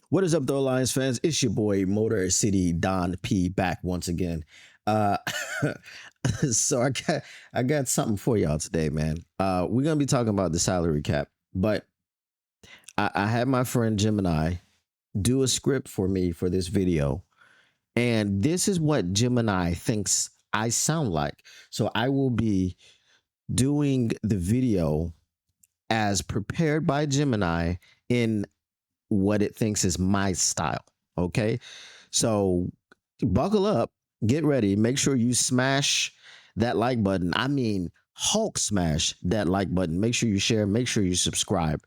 What is up, though, Lions fans? It's your boy Motor City Don P back once again. Uh, so I got something for y'all today, man. We're gonna be talking about the salary cap, but I had my friend Gemini do a script for me for this video, and this is what Gemini thinks I sound like. So I will be doing the video as prepared by Gemini in what it thinks is my style. Okay. So buckle up, get ready, make sure you smash that like button. I mean, Hulk smash that like button. Make sure you share, make sure you subscribe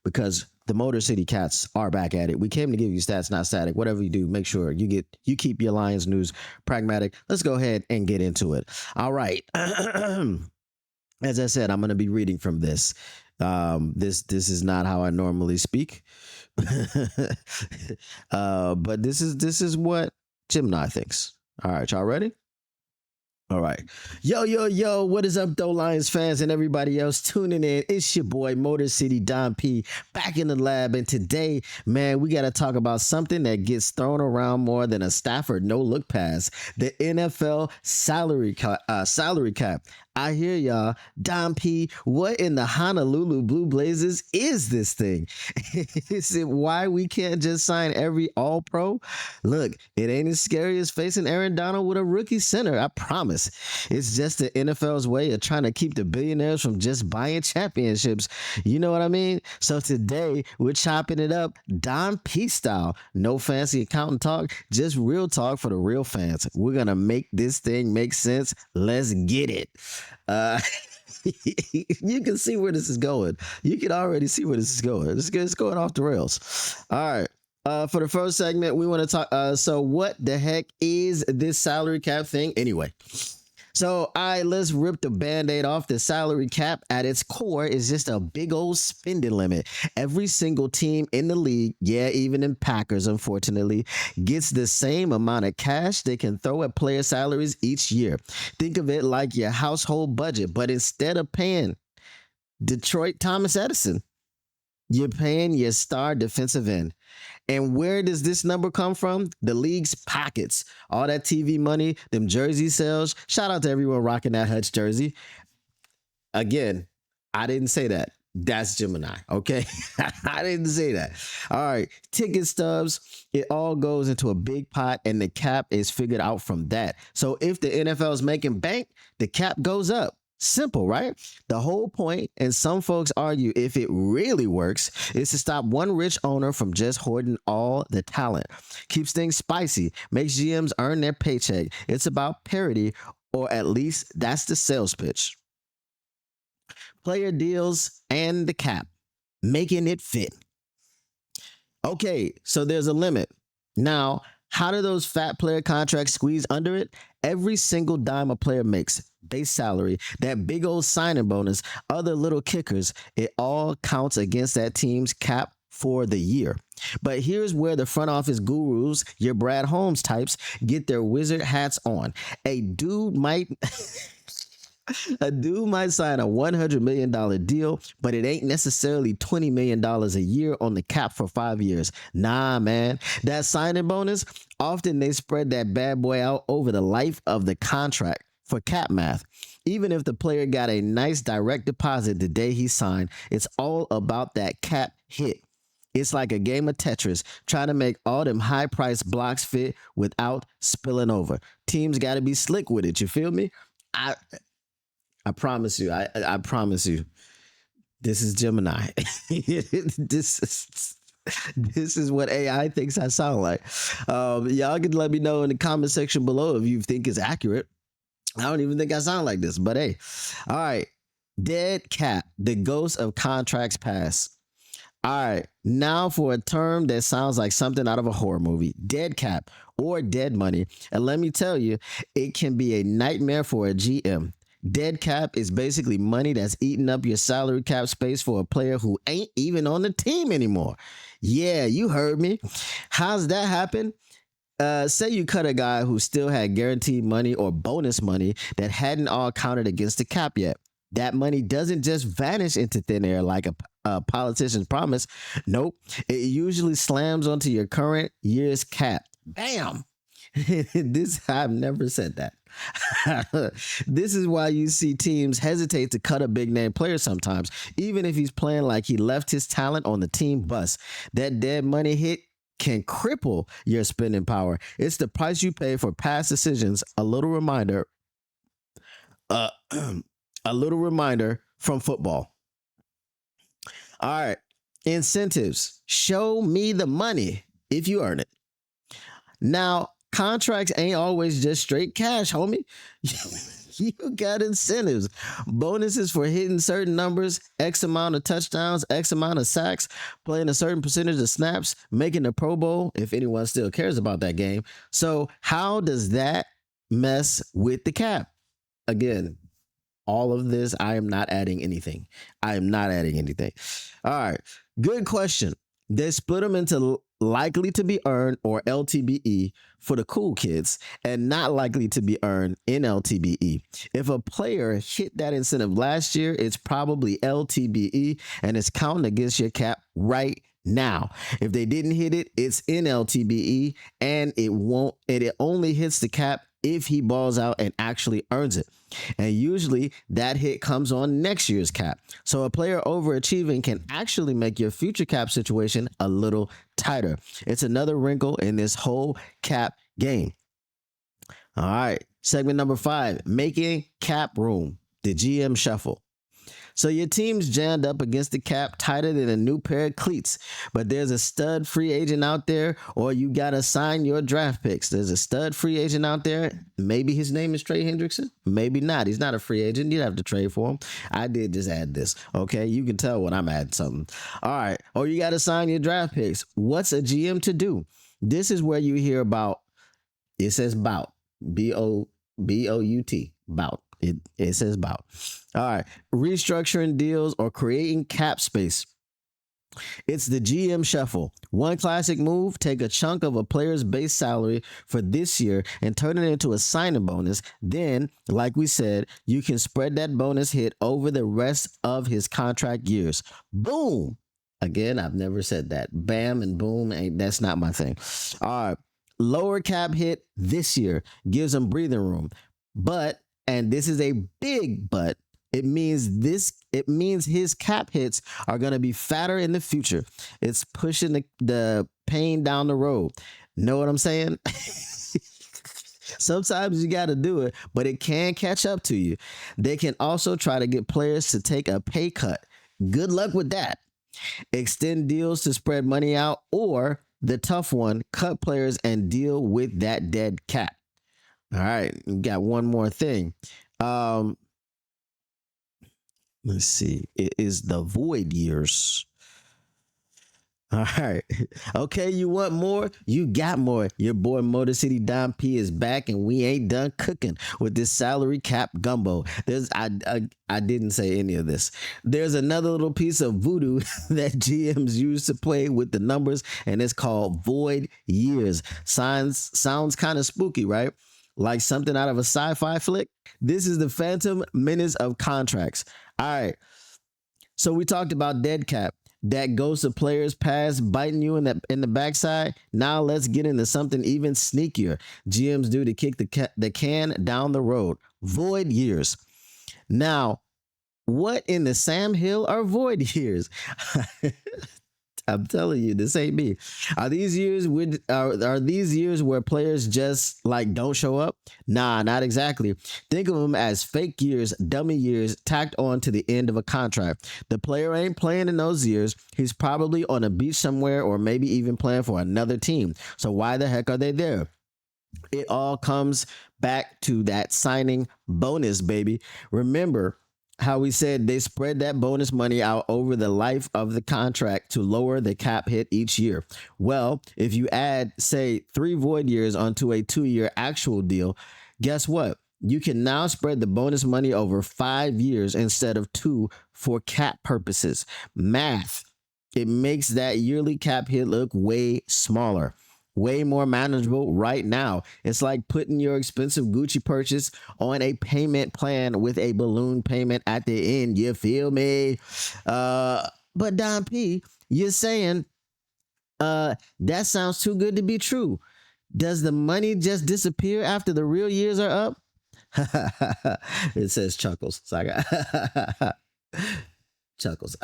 because the Motor City Cats are back at it. We came to give you stats, not static. Whatever you do, make sure you keep your Lions news pragmatic. Let's go ahead and get into it. All right. As I said, I'm going to be reading from this. This is not how I normally speak, but this is what Gemini thinks. All right, y'all ready? All right. Yo, what is up, though, Lions fans and everybody else tuning in? It's your boy, Motor City Don P, back in the lab. And today, man, we got to talk about something that gets thrown around more than a Stafford no-look pass, the NFL salary cap. I hear y'all. Don P, what in the Honolulu Blue Blazers is this thing? Is it why we can't just sign every all-pro? Look, it ain't as scary as facing Aaron Donald with a rookie center, I promise. It's just the NFL's way of trying to keep the billionaires from just buying championships. You know what I mean? So today, we're chopping it up Don P style. No fancy accountant talk, just real talk for the real fans. We're going to make this thing make sense. Let's get it. You can see where this is going. You can already see where this is going. It's going off the rails. All right. For the first segment, we want to talk. So, what the heck is this salary cap thing anyway? So, all right, let's rip the band-aid off. The salary cap at its core is just a big old spending limit. Every single team in the league, yeah, even in Packers, unfortunately, gets the same amount of cash they can throw at player salaries each year. Think of it like your household budget, but instead of paying Detroit Thomas Edison, you're paying your star defensive end. And where does this number come from? The league's pockets. All that TV money, them jersey sales. Shout out to everyone rocking that Hutch jersey. Again, I didn't say that. That's Gemini, okay? I didn't say that. All right, ticket stubs, it all goes into a big pot and the cap is figured out from that. So if the NFL is making bank, the cap goes up. Simple, right? The whole point, and some folks argue if it really works, is to stop one rich owner from just hoarding all the talent. Keeps things spicy, makes GMs earn their paycheck. It's about parity, or at least that's the sales pitch. Player deals and the cap, making it fit. Okay, so there's a limit. Now, how do those fat player contracts squeeze under it? Every single dime a player makes, base salary, that big old signing bonus, other little kickers, it all counts against that team's cap for the year. But here's where the front office gurus, your Brad Holmes types, get their wizard hats on. A dude might sign a $100 million deal, but it ain't necessarily $20 million a year on the cap for 5 years. Nah, man. That signing bonus, often they spread that bad boy out over the life of the contract for cap math. Even if the player got a nice direct deposit the day he signed, it's all about that cap hit. It's like a game of Tetris, trying to make all them high-priced blocks fit without spilling over. Teams got to be slick with it, you feel me? I promise you, I promise you, this is Gemini. This is what AI thinks I sound like. Y'all can let me know in the comment section below if you think it's accurate. I don't even think I sound like this, but hey. All right. Dead cap, the ghost of contracts past. All right. Now for a term that sounds like something out of a horror movie. Dead cap or dead money. And let me tell you, it can be a nightmare for a GM. Dead cap is basically money that's eating up your salary cap space for a player who ain't even on the team anymore. Yeah, you heard me. How's that happen? Say you cut a guy who still had guaranteed money or bonus money that hadn't all counted against the cap yet. That money doesn't just vanish into thin air like a politician's promise. Nope. It usually slams onto your current year's cap. Bam. This I've never said that. This is why you see teams hesitate to cut a big name player sometimes, even if he's playing like he left his talent on the team bus. That dead money hit can cripple your spending power. It's the price you pay for past decisions. A little reminder. Uh, a little reminder from football. All right. Incentives. Show me the money if you earn it. Now, contracts ain't always just straight cash, homie. You got incentives, bonuses for hitting certain numbers, X amount of touchdowns, X amount of sacks, playing a certain percentage of snaps, making the Pro Bowl, if anyone still cares about that game. So, how does that mess with the cap? Again, all of this, I am not adding anything. I am not adding anything. All right. Good question. They split them into likely to be earned, or LTBE, for the cool kids, and not likely to be earned in LTBE. If a player hit that incentive last year, it's probably LTBE and it's counting against your cap right now. If they didn't hit it, it's in LTBE, and it only hits the cap if he balls out and actually earns it. And usually that hit comes on next year's cap. So a player overachieving can actually make your future cap situation a little tighter. It's another wrinkle in this whole cap game. All right. Segment number 5, making cap room, the GM shuffle. So your team's jammed up against the cap tighter than a new pair of cleats, but there's a stud free agent out there, or you got to sign your draft picks. There's a stud free agent out there. Maybe his name is Trey Hendrickson. Maybe not. He's not a free agent. You'd have to trade for him. I did just add this. Okay. You can tell when I'm adding something. All right. Or you got to sign your draft picks. What's a GM to do? This is where you hear about, it says bout, B-O-U-T, bout. It says bout. All right. Restructuring deals or creating cap space. It's the GM shuffle. One classic move, take a chunk of a player's base salary for this year and turn it into a signing bonus. Then, like we said, you can spread that bonus hit over the rest of his contract years. Boom. Again, I've never said that. Bam and boom, that's not my thing. All right. Lower cap hit this year gives him breathing room. But, and this is a big but, it means his cap hits are going to be fatter in the future. It's pushing the pain down the road. Know what I'm saying? Sometimes you got to do it, but it can catch up to you. They can also try to get players to take a pay cut. Good luck with that. Extend deals to spread money out, or the tough one, cut players and deal with that dead cap. All right, we got one more thing. Let's see. It is the void years. All right. Okay, you want more? You got more. Your boy Motor City Don P is back, and we ain't done cooking with this salary cap gumbo. I didn't say any of this. There's another little piece of voodoo that GMs use to play with the numbers, and it's called void years. Sounds kind of spooky, right? Like something out of a sci-fi flick. This is the Phantom Menace of contracts. All right. So we talked about dead cap. That goes to players past biting you in the backside. Now let's get into something even sneakier GMs do to kick the can down the road. Void years. Now, what in the Sam Hill are void years? I'm telling you, this ain't me. Are these years where players just like don't show up? Nah, not exactly. Think of them as fake years, dummy years tacked on to the end of a contract. The player ain't playing in those years. He's probably on a beach somewhere, or maybe even playing for another team. So why the heck are they there? It all comes back to that signing bonus, baby. Remember how we said they spread that bonus money out over the life of the contract to lower the cap hit each year. Well, if you add, say, 3 void years onto a 2-year actual deal, guess what? You can now spread the bonus money over 5 years instead of 2 for cap purposes. Math. It makes that yearly cap hit look way smaller. way more manageable right now. It's like putting your expensive Gucci purchase on a payment plan with a balloon payment at the end. You feel me? But Don P, you're saying that sounds too good to be true. Does the money just disappear after the real years are up? It says chuckles. So I got chuckles.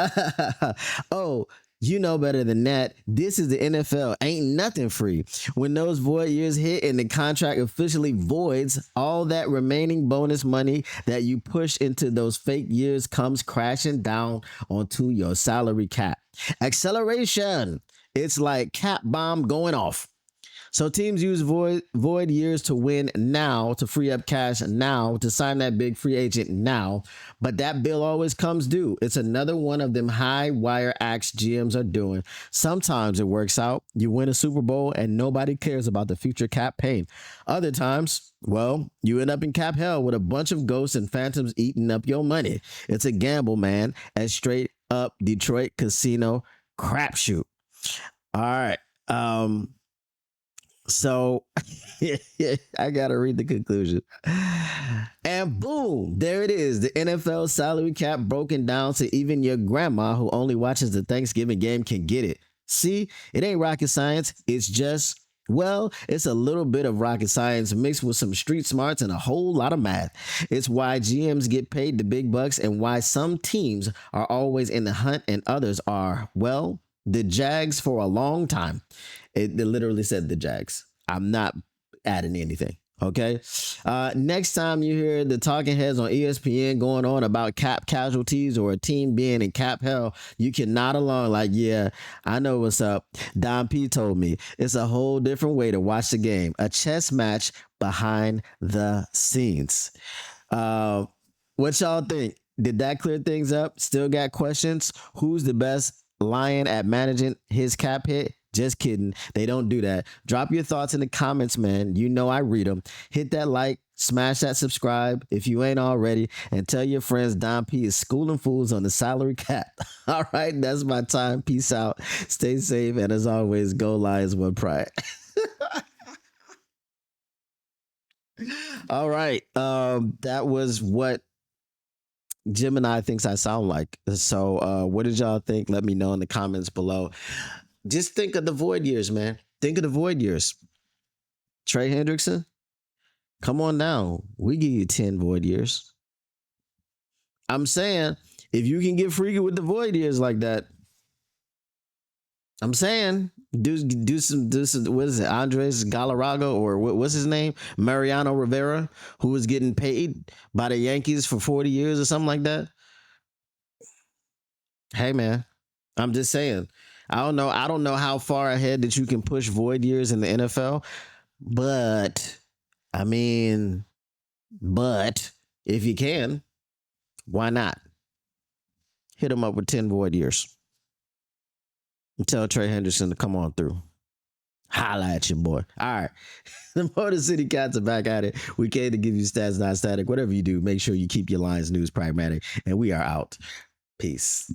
Oh, you know better than that. This is the NFL. Ain't nothing free. When those void years hit and the contract officially voids, all that remaining bonus money that you push into those fake years comes crashing down onto your salary cap. Acceleration. It's like cap bomb going off. So teams use void years to win now, to free up cash now, to sign that big free agent now. But that bill always comes due. It's another one of them high wire acts GMs are doing. Sometimes it works out. You win a Super Bowl and nobody cares about the future cap pain. Other times, well, you end up in cap hell with a bunch of ghosts and phantoms eating up your money. It's a gamble, man. A straight up Detroit casino crapshoot. All right. So I gotta read the conclusion. And boom, there it is. The NFL salary cap broken down to even your grandma who only watches the Thanksgiving game can get it. See, it ain't rocket science. It's just, well, it's a little bit of rocket science mixed with some street smarts and a whole lot of math. It's why GMs get paid the big bucks and why some teams are always in the hunt and others are, well, the Jags for a long time. It literally said the Jags. I'm not adding anything. Okay. Next time you hear the talking heads on ESPN going on about cap casualties or a team being in cap hell, you can nod along like, yeah, I know what's up. Don P told me it's a whole different way to watch the game. A chess match behind the scenes. What y'all think? Did that clear things up? Still got questions? Who's the best Lion at managing his cap hit? Just kidding. They don't do that. Drop your thoughts in the comments, man. You know I read them. Hit that like, smash that subscribe if you ain't already, and tell your friends Don P is schooling fools on the salary cap. All right, that's my time. Peace out. Stay safe, and as always, go Lions, one pride. All right. That was what Gemini thinks I sound like. So what did y'all think? Let me know in the comments below. Just think of the void years, man. Think of the void years. Trey Hendrickson, come on down. We give you 10 void years. I'm saying, if you can get freaky with the void years like that, I'm saying, do some, what is it, Andres Galarraga, or what's his name? Mariano Rivera, who was getting paid by the Yankees for 40 years or something like that. Hey, man, I'm just saying. I don't know how far ahead that you can push void years in the NFL, but I mean, if you can, why not? Hit him up with 10 void years. And tell Trey Henderson to come on through. Holla at you, boy. All right. The Motor City Cats are back at it. We came to give you stats, not static. Whatever you do, make sure you keep your Lions news pragmatic. And we are out. Peace.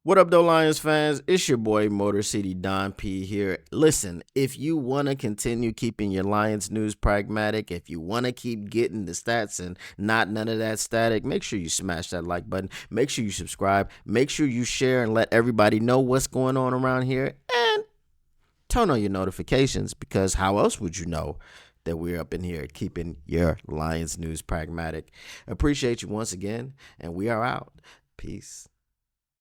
What up, though, Lions fans? It's your boy, Motor City Don P here. Listen, if you want to continue keeping your Lions news pragmatic, if you want to keep getting the stats and not none of that static, make sure you smash that like button. Make sure you subscribe. Make sure you share and let everybody know what's going on around here. And turn on your notifications, because how else would you know that we're up in here keeping your Lions news pragmatic? Appreciate you once again, and we are out. Peace.